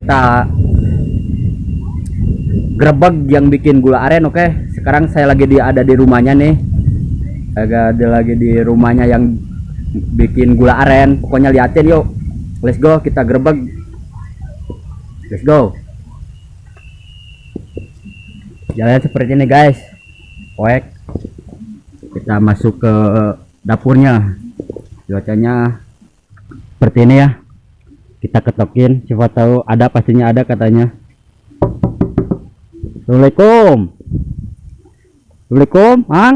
kita grebek yang bikin gula aren. Oke, sekarang saya ada di rumahnya nih. Ada lagi di rumahnya yang bikin gula aren. Pokoknya liatin yuk. Let's go, kita grebek. Let's go. Jalan seperti ini guys. Oek. Kita masuk ke dapurnya. Cuacanya seperti ini ya. Kita ketokin, siapa tahu ada, pastinya ada katanya. Assalamualaikum. Assalamualaikum, Mang.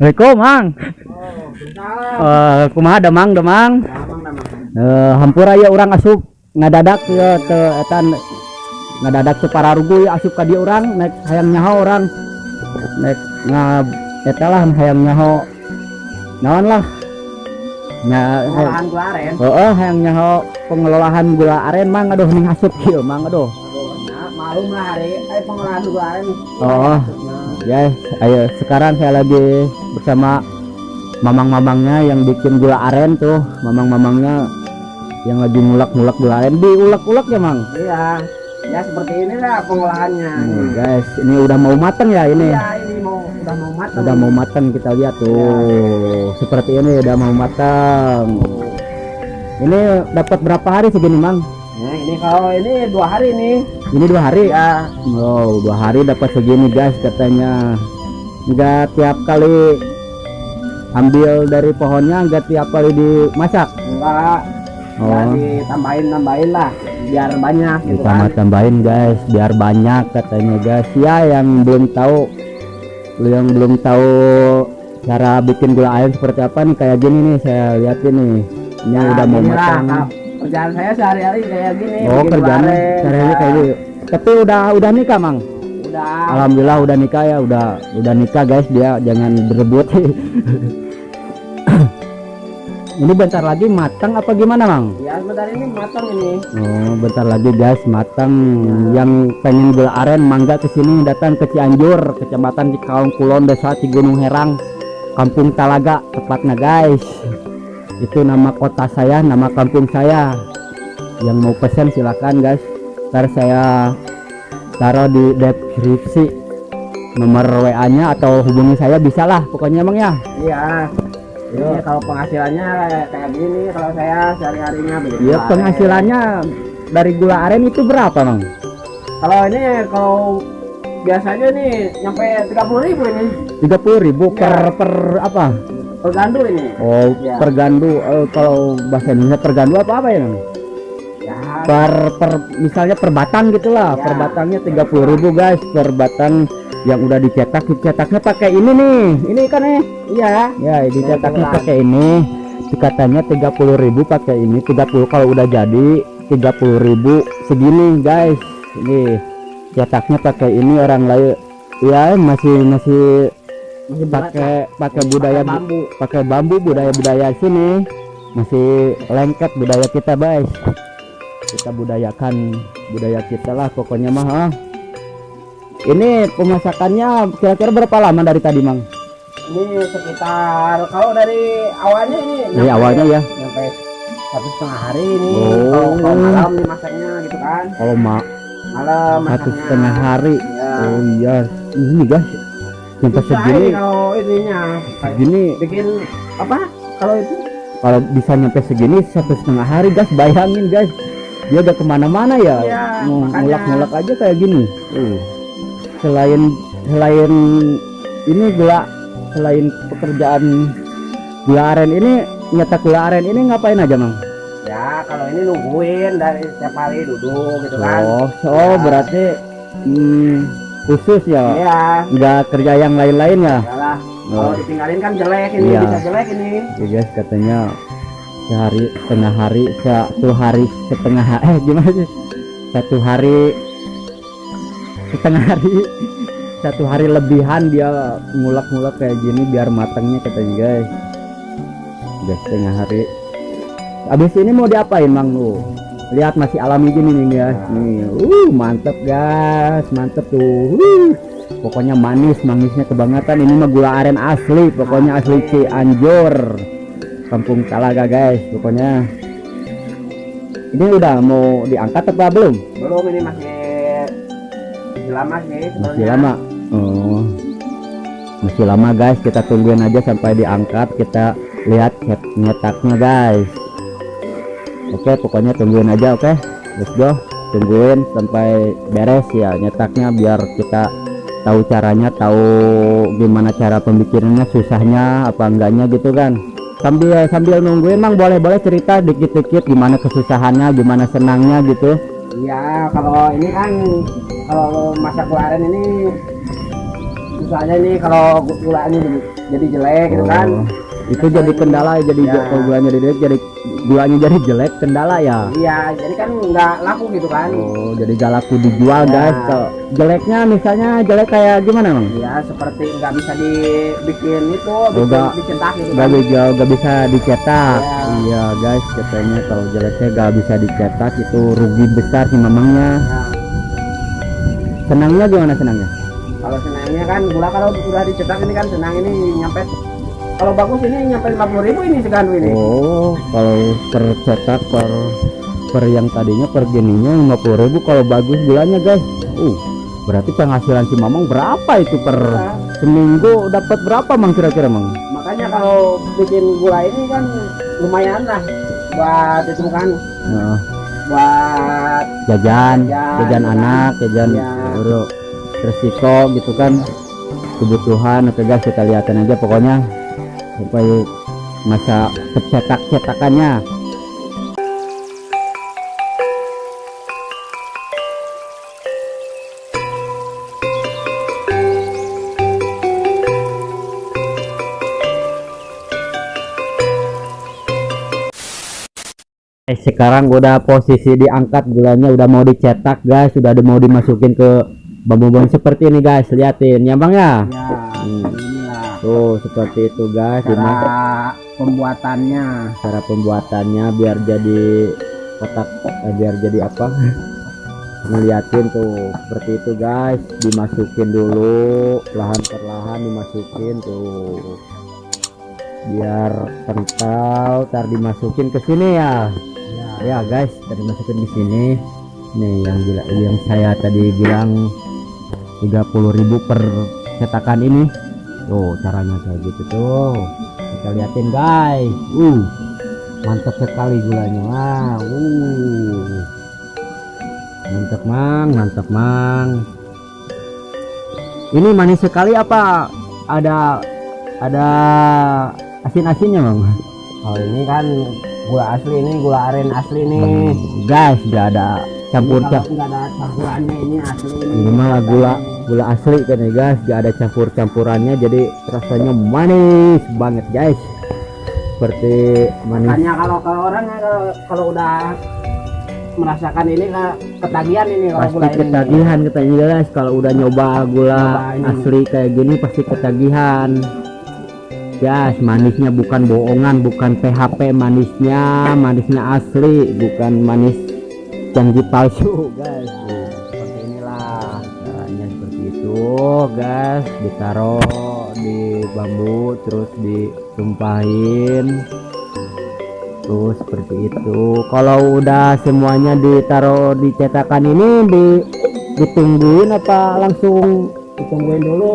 Assalamualaikum, Mang. Kumaha da Mang, hampura ya orang asup ngadadak ya etan ngadadak teu pararugu ya asup ka dieu urang naik hayang nyaho orang. Naik eta lah hayang nyaho. Naon lah? Pengelolaan gula aren. Hayang nyaho pengelolaan gula aren Mang, aduh ning asup kieu Mang, aduh. Malum lah hari pengelolaan gula aren. Ya, ayo sekarang saya lagi bersama mamang-mamangnya yang bikin gula aren tuh, mamang-mamangnya yang lagi ngulak-ngulak gula aren, diulek-ulek ya Mang? Iya, ya seperti inilah pengolahannya. Guys, ini udah mau matang ya ini? Iya, ini udah mau matang. Udah mau matang, kita lihat tuh, ya. Seperti ini udah mau matang. Ini dapat berapa hari segini Mang? Nah, ini kalau ini 2 hari nih. Ini 2 hari? Ya. Oh, 2 hari dapat segini guys katanya. Enggak tiap kali ambil dari pohonnya, enggak tiap kali dimasak? Enggak. Ya, ditambahin lah biar banyak gitu kan. Tambahin guys biar banyak katanya guys. Ya yang belum tahu cara bikin gula aren seperti apa nih, kayak gini nih saya liatin nih. Ini Ya, udah mau matang. Kerjaan saya sehari-hari kayak gini. Oh, kerjaan sehari-hari kayak gini. Tapi udah nikah Mang? Udah. Alhamdulillah udah nikah ya, udah nikah guys, dia jangan berebut. Ini bentar lagi matang apa gimana Mang? Ya sebentar ini matang ini. Oh, bentar lagi guys matang. Yang pengen gula aren mangga kesini, datang ke Cianjur, Kecamatan Cikaung Kulon, Desa Cigunung Herang, Kampung Talaga tepatnya guys. Itu nama kota saya, nama kampung saya. Yang mau pesen silakan guys. Ntar saya taruh di deskripsi nomor WA-nya atau hubungi saya bisa lah pokoknya Mang ya. Iya. Ini kalau penghasilannya kayak gini, kalau saya sehari-harinya begitu. Iya, penghasilannya dari gula aren itu berapa Mang? Kalau biasanya nih nyampe 30.000 ini. 30.000 per apa? Per gandu ini. Oh, ya. Per gandu. Kalau bahasa Indonesia per gandu apa ya Mang? Ya. Per misalnya per batang gitulah. Ya. Per batangnya 30.000 guys, per batang yang udah dicetaknya pakai ini nih. Ini kan nih. Iya. Ya, dicetaknya pakai ini. Katanya 30.000 pakai ini. 30 kalau udah jadi 30.000 segini guys. Ini cetaknya pakai ini, orang lain ya masih pakai budaya bambu. Pakai bambu, budaya sini masih lengket budaya kita guys. Kita budayakan budaya kita lah pokoknya mah. Ini pemasakannya kira-kira berapa lama dari tadi Mang? Ini sekitar, kalau dari awalnya ini Dari awalnya ya sampai 1,5 hari ini. Oh. Kalau malam dimasaknya gitu kan. Kalau Malam masaknya 1,5 hari ya. Oh iya, ini guys sampai Bisa segini. ini kalau ininya Segini bikin apa, kalau itu kalau bisa nyampe segini 1,5 hari guys, bayangin guys, dia udah kemana-mana ya. Iya, makanya. Ngulak aja kayak gini. Selain ini selain pekerjaan gula aren ini, nyetak gula aren ini ngapain aja Mang? ya, kalau ini nungguin dari setiap hari duduk gitu kan. Oh, berarti khusus ya? Iya. Nggak kerja yang lain-lain ya? Yalah, kalau ditinggalin kan jelek ini. Iya. Bisa jelek ini. Ya guys, katanya sehari setengah hari, 1 hari setengah gimana sih? 1 hari setengah hari, 1 hari lebihan dia ngulak-ngulak kayak gini biar matangnya katanya guys. Udah setengah hari. Abis ini mau diapain Mang lu? Lihat masih alami gini nih guys. Nih, mantep guys, mantep tuh. Pokoknya manisnya kebangetan. Ini mah gula aren asli, pokoknya asli Cianjur, Kampung Talaga guys. Pokoknya Ini udah mau diangkat apa belum? Belum, ini masih lama sih Masih sebenarnya. lama. Oh, masih lama guys, kita tungguin aja sampai diangkat, kita lihat nyetaknya guys. Oke, pokoknya tungguin aja. Oke, let's go, tungguin sampai beres ya nyetaknya, biar kita tahu caranya, tahu gimana cara pembikinannya, susahnya apa enggaknya gitu kan. Sambil nungguin Mang, boleh cerita dikit-dikit gimana kesusahannya, gimana senangnya gitu. Iya, kalau ini kan kalau masak gula aren ini susahnya nih kalau gulanya jadi jelek gitu kan. Itu jadi kendala, jadi Ya. kalau gulanya jadi jelek kendala ya. Iya, jadi kan nggak laku gitu kan. Oh, jadi gak laku dijual Ya. guys. Kalau jeleknya misalnya jelek kayak gimana Mang? Iya, seperti nggak bisa dibikin itu, dicetak gitu kan. Gak bisa dicetak. Ya. Iya guys, katanya kalau jeleknya gak bisa dicetak itu rugi besar sih mamangnya. Nah, Senangnya gimana senangnya? kalau senangnya kan gula kalau udah dicetak ini kan senang, ini nyampe, kalau bagus ini nyampe 50.000 ini segandu ini. Oh, kalau per cetak per yang tadinya per gininya 50.000, kalau bagus gulanya guys. Berarti penghasilan si mamang berapa itu per Nah, seminggu, dapat berapa Mang kira-kira Mang? makanya kalau bikin gula ini kan lumayan lah buat itu kan, Nah, buat jajan anak, jajan Ya. resiko gitu kan, kebutuhan. Oke guys, kita lihatin aja pokoknya sampai masa cetakannya. Sekarang udah posisi diangkat, gulanya udah mau dicetak guys, sudah mau dimasukin ke bambu-bambu seperti ini guys, liatin ya Bang ya. ya inilah Tuh seperti itu guys, ini cara pembuatannya. cara pembuatannya biar jadi kotak, biar jadi apa, ngeliatin tuh seperti itu guys. Dimasukin dulu perlahan dimasukin tuh biar kental, ntar dimasukin ke sini ya. Ya guys, tadi masukin di sini nih yang saya tadi bilang 30.000 per cetakan ini. Tuh caranya kayak gitu tuh, kita liatin guys. Mantap sekali gulanya. Mantap mang. Ini manis sekali apa ada asin-asinnya Mang? Oh, ini kan gula asli, ini gula aren asli nih. Guys, gak ada campur Kalau nggak ada campurannya, ini asli ini. ini mah gula asli kan ya guys, gak ada campurannya, jadi rasanya manis banget guys, seperti manis. Makanya kalau orang kalau udah merasakan ini ketagihan ini kalau Pasti gula ini. ketagihan katanya guys, kalau udah nyoba gula Nyoba ini. asli kayak gini pasti ketagihan guys. Manisnya bukan bohongan, bukan PHP, manisnya asli, bukan manis janji palsu guys. Seperti inilah caranya, seperti itu guys. Ditaruh di bambu terus ditumpahin tuh seperti itu. Kalau udah semuanya ditaruh di cetakan ini ditungguin apa langsung? Ditungguin dulu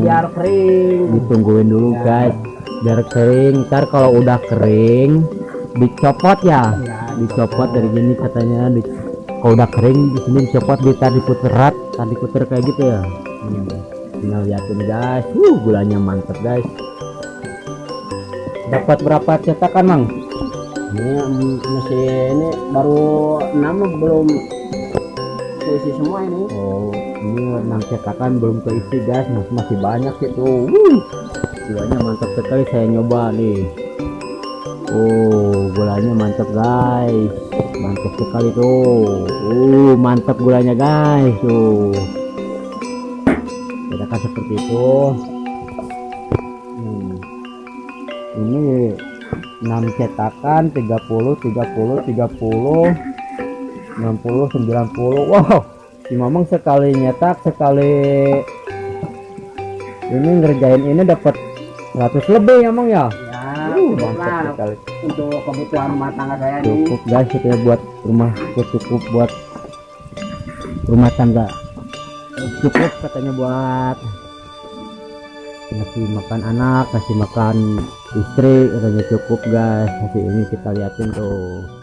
biar kering. Ditungguin dulu Ya. guys biar kering. Ntar kalau udah kering dicopot ya, Ya, dicopot dari sini katanya. Kalau udah kering di sini dicopot, diputer kayak gitu ya. Tinggal liatin guys. Gulanya mantep guys. Dapat berapa cetakan Mang? Ini masih ini baru 6, belum keisi semua ini. Oh, ini 6 cetakan belum keisi guys, masih banyak itu. Gulanya mantap sekali, saya nyoba nih. Gulanya mantap guys, mantap sekali tuh. Mantap gulanya guys tuh. Cetakan seperti itu. Ini 6 cetakan 30 60 90. Wow, si Mamang sekali nyetak, sekali ini ngerjain ini dapat 100 lebih ya Mang ya. cukup mantap lah sekali. untuk kebutuhan rumah tangga saya nih. Cukup guys, itu ya buat rumah, cukup buat rumah tangga, cukup katanya buat ngasih makan anak, ngasih makan istri, katanya cukup guys. Nanti ini kita liatin tuh